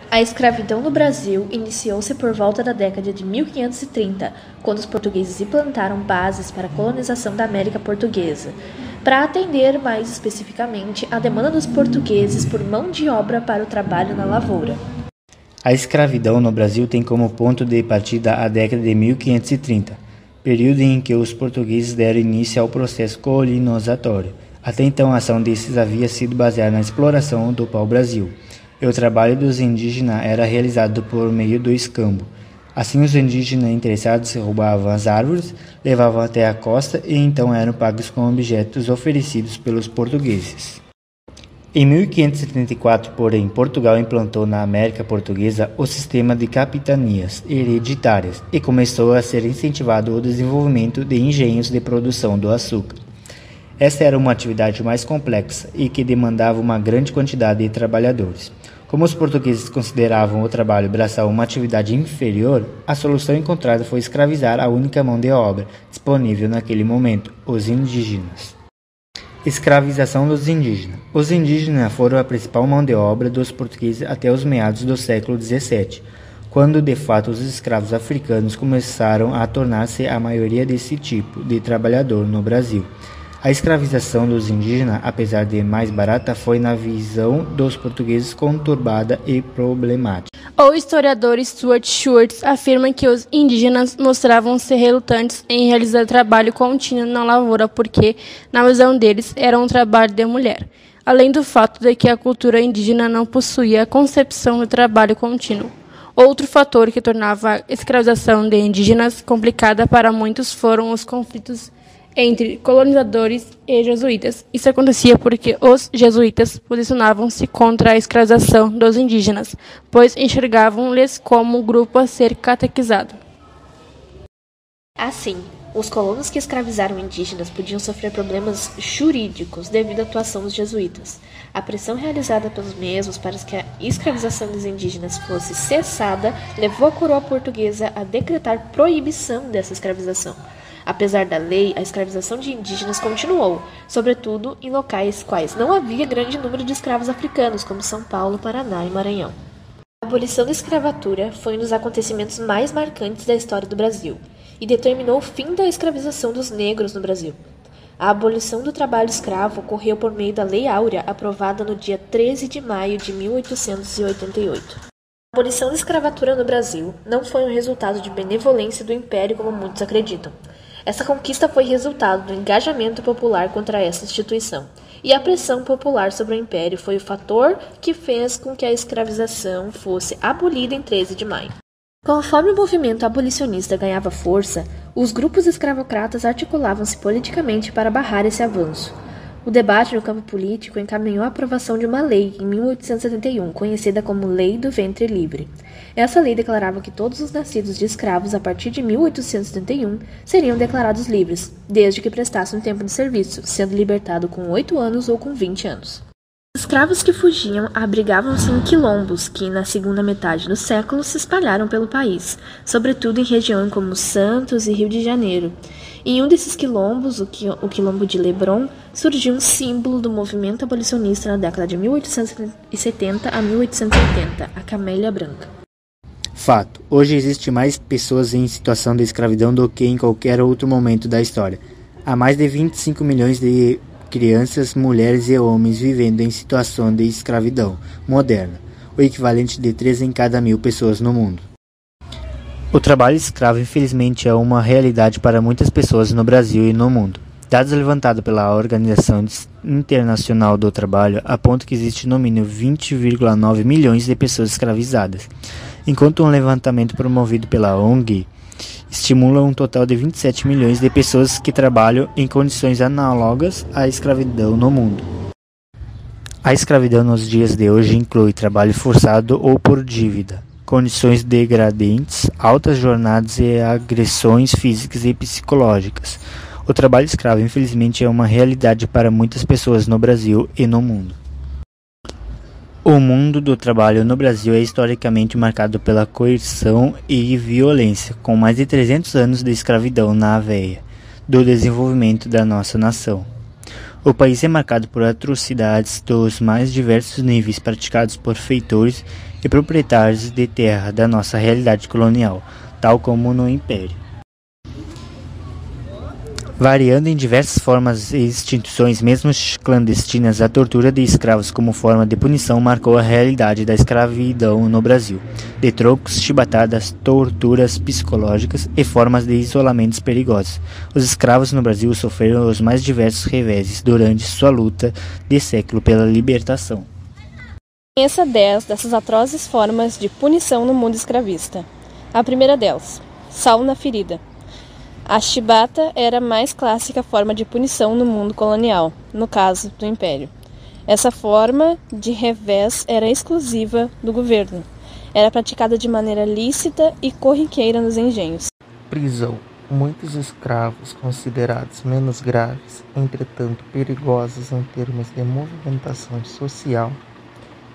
A escravidão no Brasil iniciou-se por volta da década de 1530, quando os portugueses implantaram bases para a colonização da América Portuguesa, para atender mais especificamente a demanda dos portugueses por mão de obra para o trabalho na lavoura. A escravidão no Brasil tem como ponto de partida a década de 1530, período em que os portugueses deram início ao processo colonizatório. Até então, a ação desses havia sido baseada na exploração do pau-brasil, e o trabalho dos indígenas era realizado por meio do escambo. Assim, os indígenas interessados roubavam as árvores, levavam até a costa e então eram pagos com objetos oferecidos pelos portugueses. Em 1534, porém, Portugal implantou na América Portuguesa o sistema de capitanias hereditárias e começou a ser incentivado o desenvolvimento de engenhos de produção do açúcar. Esta era uma atividade mais complexa e que demandava uma grande quantidade de trabalhadores. Como os portugueses consideravam o trabalho braçal uma atividade inferior, a solução encontrada foi escravizar a única mão de obra disponível naquele momento, os indígenas. Escravização dos indígenas. Os indígenas foram a principal mão de obra dos portugueses até os meados do século XVII, quando de fato os escravos africanos começaram a tornar-se a maioria desse tipo de trabalhador no Brasil. A escravização dos indígenas, apesar de mais barata, foi, na visão dos portugueses, conturbada e problemática. O historiador Stuart Schwartz afirma que os indígenas mostravam-se relutantes em realizar trabalho contínuo na lavoura porque, na visão deles, era um trabalho de mulher, além do fato de que a cultura indígena não possuía a concepção do trabalho contínuo. Outro fator que tornava a escravização de indígenas complicada para muitos foram os conflitos entre colonizadores e jesuítas. Isso acontecia porque os jesuítas posicionavam-se contra a escravização dos indígenas, pois enxergavam-lhes como um grupo a ser catequizado. Assim, os colonos que escravizaram indígenas podiam sofrer problemas jurídicos devido à atuação dos jesuítas. A pressão realizada pelos mesmos para que a escravização dos indígenas fosse cessada levou a coroa portuguesa a decretar proibição dessa escravização. Apesar da lei, a escravização de indígenas continuou, sobretudo em locais quais não havia grande número de escravos africanos, como São Paulo, Paraná e Maranhão. A abolição da escravatura foi um dos acontecimentos mais marcantes da história do Brasil e determinou o fim da escravização dos negros no Brasil. A abolição do trabalho escravo ocorreu por meio da Lei Áurea, aprovada no dia 13 de maio de 1888. A abolição da escravatura no Brasil não foi um resultado de benevolência do Império, como muitos acreditam. Essa conquista foi resultado do engajamento popular contra essa instituição, e a pressão popular sobre o Império foi o fator que fez com que a escravização fosse abolida em 13 de maio. Conforme o movimento abolicionista ganhava força, os grupos escravocratas articulavam-se politicamente para barrar esse avanço. O debate no campo político encaminhou a aprovação de uma lei em 1871, conhecida como Lei do Ventre Livre. Essa lei declarava que todos os nascidos de escravos a partir de 1871 seriam declarados livres, desde que prestassem um tempo de serviço, sendo libertado com 8 anos ou com 20 anos. Os escravos que fugiam abrigavam-se em quilombos que, na segunda metade do século, se espalharam pelo país, sobretudo em regiões como Santos e Rio de Janeiro. Em um desses quilombos, o quilombo de Leblon, surgiu um símbolo do movimento abolicionista na década de 1870 a 1880, a camélia branca. Fato: hoje existe mais pessoas em situação de escravidão do que em qualquer outro momento da história. Há mais de 25 milhões de crianças, mulheres e homens vivendo em situação de escravidão moderna, o equivalente de 3 em cada 1000 pessoas no mundo. O trabalho escravo, infelizmente, é uma realidade para muitas pessoas no Brasil e no mundo. Dados levantados pela Organização Internacional do Trabalho apontam que existe no mínimo 20,9 milhões de pessoas escravizadas, enquanto um levantamento promovido pela ONG estimula um total de 27 milhões de pessoas que trabalham em condições análogas à escravidão no mundo. A escravidão nos dias de hoje inclui trabalho forçado ou por dívida, condições degradentes, altas jornadas e agressões físicas e psicológicas. O trabalho escravo, infelizmente, é uma realidade para muitas pessoas no Brasil e no mundo. O mundo do trabalho no Brasil é historicamente marcado pela coerção e violência, com mais de 300 anos de escravidão na veia do desenvolvimento da nossa nação. O país é marcado por atrocidades dos mais diversos níveis praticados por feitores e proprietários de terra da nossa realidade colonial, tal como no Império. Variando em diversas formas e instituições, mesmo clandestinas, a tortura de escravos como forma de punição marcou a realidade da escravidão no Brasil, de trocos, chibatadas, torturas psicológicas e formas de isolamentos perigosos. Os escravos no Brasil sofreram os mais diversos reveses durante sua luta de século pela libertação. Conheça 10 dessas atrozes formas de punição no mundo escravista. A primeira delas, sal na ferida. A chibata era a mais clássica forma de punição no mundo colonial, no caso do Império. Essa forma de revés era exclusiva do governo. Era praticada de maneira lícita e corriqueira nos engenhos. Prisão. Muitos escravos, considerados menos graves, entretanto perigosos em termos de movimentação social,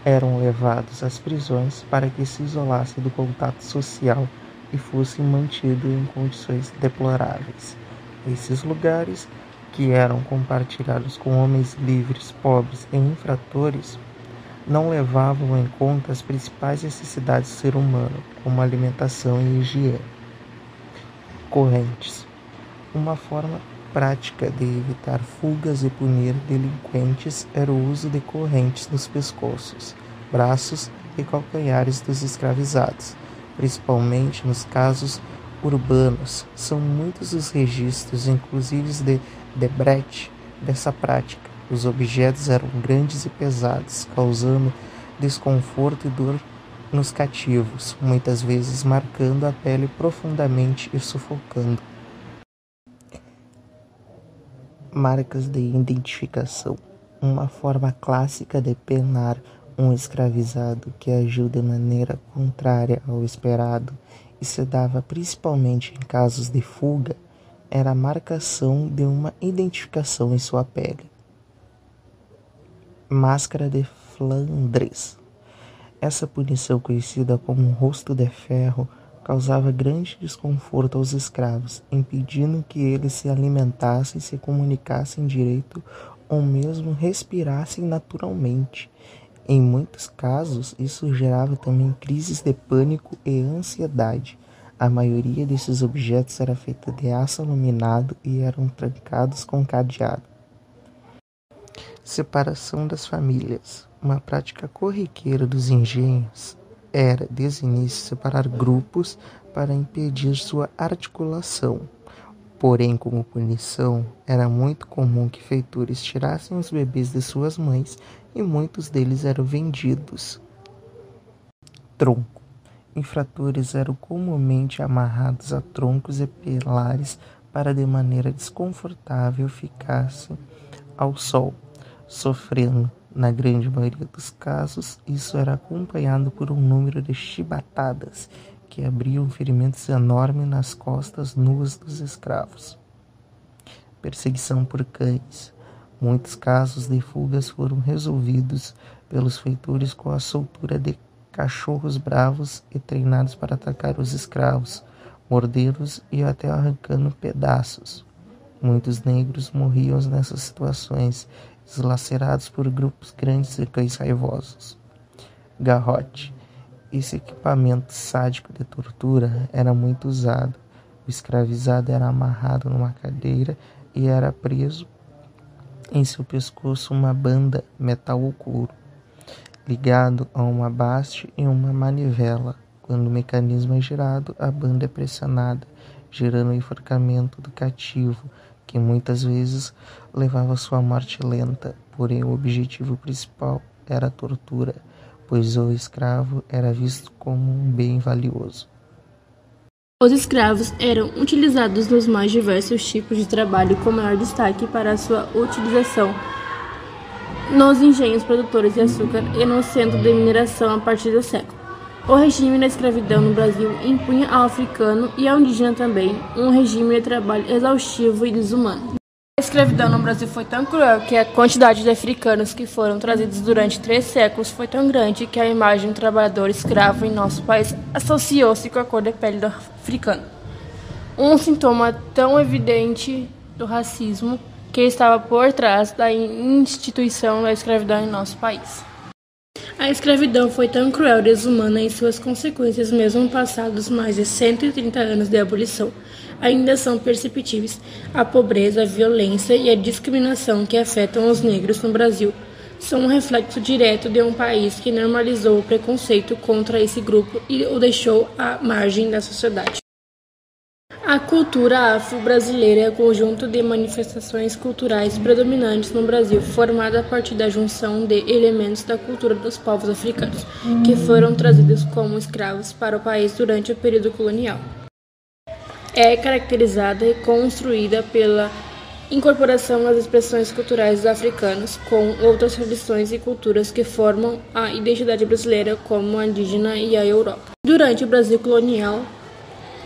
eram levados às prisões para que se isolassem do contato social e fossem mantidos em condições deploráveis. Esses lugares, que eram compartilhados com homens livres, pobres e infratores, não levavam em conta as principais necessidades do ser humano, como alimentação e higiene. Correntes. Uma forma prática de evitar fugas e punir delinquentes era o uso de correntes nos pescoços, braços e calcanhares dos escravizados. Principalmente nos casos urbanos, são muitos os registros, inclusive de Debrecht, dessa prática. Os objetos eram grandes e pesados, causando desconforto e dor nos cativos, muitas vezes marcando a pele profundamente e sufocando. Marcas de identificação. Uma forma clássica de penar um escravizado que agiu de maneira contrária ao esperado e se dava principalmente em casos de fuga, era a marcação de uma identificação em sua pele. Máscara de Flandres. Essa punição, conhecida como um rosto de ferro, causava grande desconforto aos escravos, impedindo que eles se alimentassem, se comunicassem direito ou mesmo respirassem naturalmente. Em muitos casos, isso gerava também crises de pânico e ansiedade. A maioria desses objetos era feita de aço laminado e eram trancados com cadeado. Separação das famílias. Uma prática corriqueira dos engenhos era, desde o início, separar grupos para impedir sua articulação. Porém, como punição, era muito comum que feitores tirassem os bebês de suas mães e muitos deles eram vendidos. Tronco. Infratores eram comumente amarrados a troncos e pilares para, de maneira desconfortável, ficassem ao sol, sofrendo. Na grande maioria dos casos, isso era acompanhado por um número de chibatadas, que abriam ferimentos enormes nas costas nuas dos escravos. Perseguição por cães. Muitos casos de fugas foram resolvidos pelos feitores com a soltura de cachorros bravos e treinados para atacar os escravos, mordê-los e até arrancando pedaços. Muitos negros morriam nessas situações, deslacerados por grupos grandes de cães raivosos. Garrote. Esse equipamento sádico de tortura era muito usado. O escravizado era amarrado numa cadeira e era preso em seu pescoço uma banda metal ou couro, ligado a uma haste e uma manivela. Quando o mecanismo é girado, a banda é pressionada, gerando o enforcamento do cativo, que muitas vezes levava a sua morte lenta. Porém, o objetivo principal era a tortura, pois o escravo era visto como um bem valioso. Os escravos eram utilizados nos mais diversos tipos de trabalho, com maior destaque para a sua utilização nos engenhos produtores de açúcar e no centro de mineração a partir do século. O regime da escravidão no Brasil impunha ao africano e ao indígena também um regime de trabalho exaustivo e desumano. A escravidão no Brasil foi tão cruel que a quantidade de africanos que foram trazidos durante 3 séculos foi tão grande que a imagem do trabalhador escravo em nosso país associou-se com a cor da pele do africano. Um sintoma tão evidente do racismo que estava por trás da instituição da escravidão em nosso país. A escravidão foi tão cruel e desumana em suas consequências, mesmo passados mais de 130 anos de abolição. Ainda são perceptíveis a pobreza, a violência e a discriminação que afetam os negros no Brasil. São um reflexo direto de um país que normalizou o preconceito contra esse grupo e o deixou à margem da sociedade. A cultura afro-brasileira é o conjunto de manifestações culturais predominantes no Brasil, formada a partir da junção de elementos da cultura dos povos africanos, que foram trazidos como escravos para o país durante o período colonial. É caracterizada e construída pela incorporação das expressões culturais dos africanos com outras tradições e culturas que formam a identidade brasileira, como a indígena e a Europa. Durante o Brasil colonial,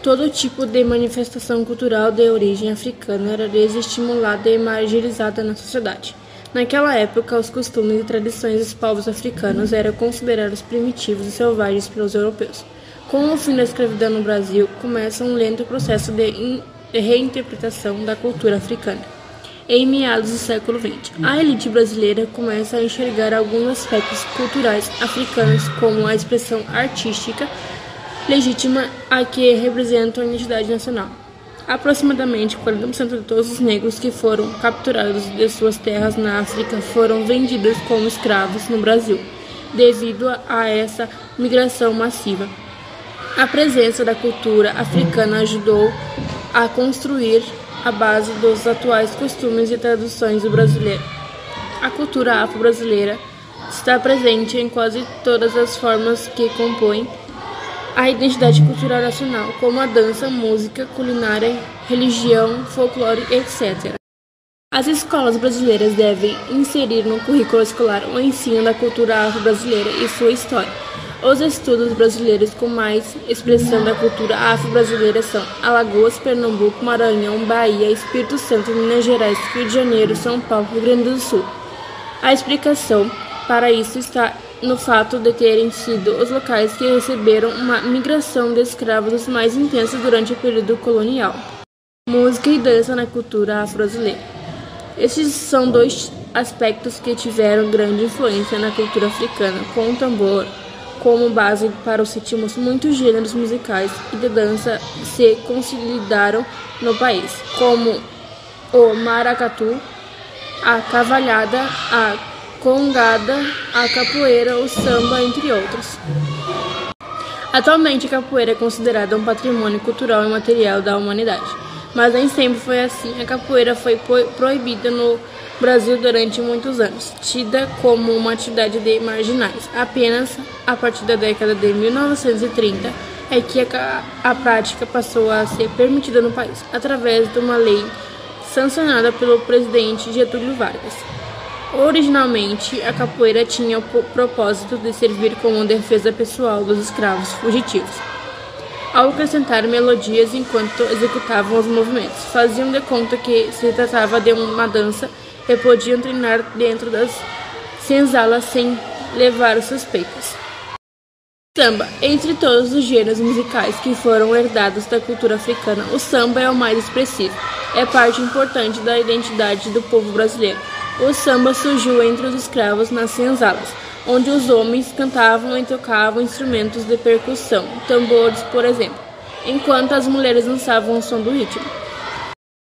todo tipo de manifestação cultural de origem africana era desestimulada e marginalizada na sociedade. Naquela época, os costumes e tradições dos povos africanos eram considerados primitivos e selvagens pelos europeus. Com o fim da escravidão no Brasil, começa um lento processo de reinterpretação da cultura africana. Em meados do século XX, a elite brasileira começa a enxergar alguns aspectos culturais africanos como a expressão artística legítima a que representam a identidade nacional. Aproximadamente 40% de todos os negros que foram capturados de suas terras na África foram vendidos como escravos no Brasil, devido a essa migração massiva. A presença da cultura africana ajudou a construir a base dos atuais costumes e tradições do brasileiro. A cultura afro-brasileira está presente em quase todas as formas que compõem a identidade cultural nacional, como a dança, música, culinária, religião, folclore, etc. As escolas brasileiras devem inserir no currículo escolar o ensino da cultura afro-brasileira e sua história. Os estudos brasileiros com mais expressão da cultura afro-brasileira são Alagoas, Pernambuco, Maranhão, Bahia, Espírito Santo, Minas Gerais, Rio de Janeiro, São Paulo, Rio Grande do Sul. A explicação para isso está no fato de terem sido os locais que receberam uma migração de escravos mais intensa durante o período colonial. Música e dança na cultura afro-brasileira. Estes são dois aspectos que tiveram grande influência na cultura africana, com o tambor como base para os ritmos. Muitos gêneros musicais e de dança se consolidaram no país, como o maracatu, a cavalhada, a congada, a capoeira, o samba, entre outros. Atualmente, a capoeira é considerada um patrimônio cultural e material da humanidade, mas nem sempre foi assim. A capoeira foi proibida no Brasil durante muitos anos, tida como uma atividade de marginais. Apenas a partir da década de 1930 é que a prática passou a ser permitida no país, através de uma lei sancionada pelo presidente Getúlio Vargas. Originalmente, a capoeira tinha o propósito de servir como defesa pessoal dos escravos fugitivos. Ao acrescentar melodias enquanto executavam os movimentos, faziam de conta que se tratava de uma dança e podiam treinar dentro das senzalas sem levar suspeitas. Samba. Entre todos os gêneros musicais que foram herdados da cultura africana, o samba é o mais expressivo. É parte importante da identidade do povo brasileiro. O samba surgiu entre os escravos nas senzalas, onde os homens cantavam e tocavam instrumentos de percussão, tambores, por exemplo, enquanto as mulheres dançavam o som do ritmo.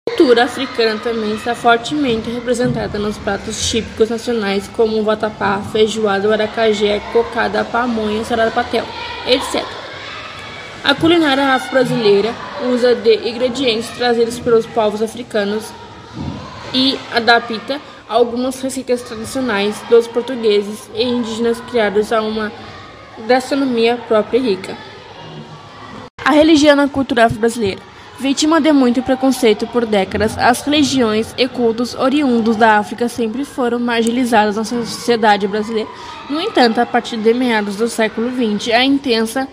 A cultura africana também está fortemente representada nos pratos típicos nacionais, como o vatapá, feijoada, o acarajé, cocada, pamonha, sarapatel, etc. A culinária afro-brasileira usa de ingredientes trazidos pelos povos africanos e adapta algumas receitas tradicionais dos portugueses e indígenas criadas a uma gastronomia própria e rica. A religião na cultura afro-brasileira. Vítima de muito preconceito por décadas, as religiões e cultos oriundos da África sempre foram marginalizados na sociedade brasileira. No entanto, a partir de meados do século XX, a intensa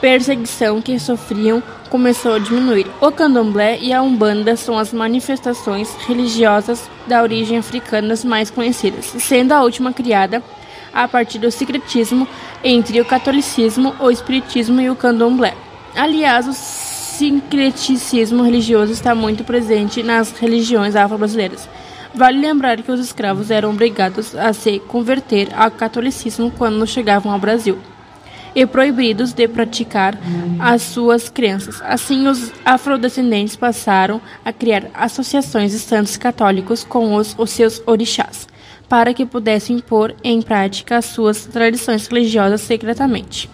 perseguição que sofriam começou a diminuir. O candomblé e a umbanda são as manifestações religiosas da origem africana mais conhecidas, sendo a última criada a partir do sincretismo entre o catolicismo, o espiritismo e o candomblé. Aliás, o sincretismo religioso está muito presente nas religiões afro-brasileiras. Vale lembrar que os escravos eram obrigados a se converter ao catolicismo quando chegavam ao Brasil, e proibidos de praticar as suas crenças. Assim, os afrodescendentes passaram a criar associações de santos católicos com os seus orixás, para que pudessem pôr em prática as suas tradições religiosas secretamente.